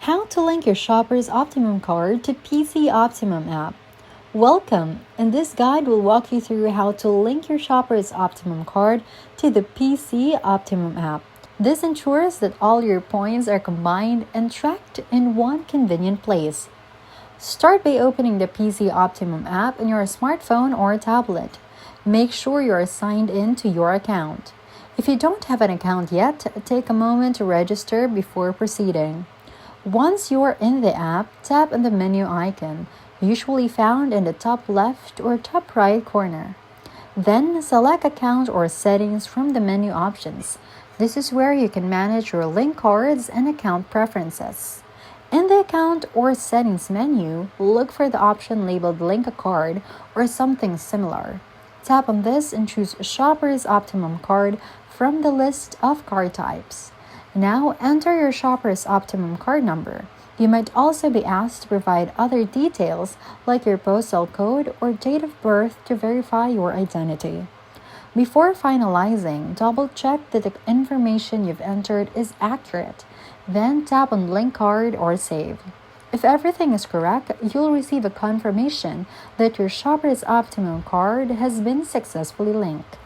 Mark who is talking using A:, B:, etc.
A: How to link your Shoppers Optimum card to PC Optimum app. Welcome! And this guide will walk you through how to link your Shoppers Optimum card to the PC Optimum app. This ensures that all your points are combined and tracked in one convenient place. Start by opening the PC Optimum app on your smartphone or tablet. Make sure you are signed in to your account. If you don't have an account yet, take a moment to register before proceeding. Once you are in the app, tap on the menu icon, usually found in the top left or top right corner. Then select Account or Settings from the menu options. This is where you can manage your link cards and account preferences. In the Account or Settings menu, look for the option labeled Link a Card or something similar. Tap on this and choose Shoppers Optimum card from the list of card types. Now enter your Shoppers Optimum card number. You might also be asked to provide other details like your postal code or date of birth to verify your identity. Before finalizing, double-check that the information you've entered is accurate. Then tap on Link Card or Save. If everything is correct, you'll receive a confirmation that your Shoppers Optimum card has been successfully linked.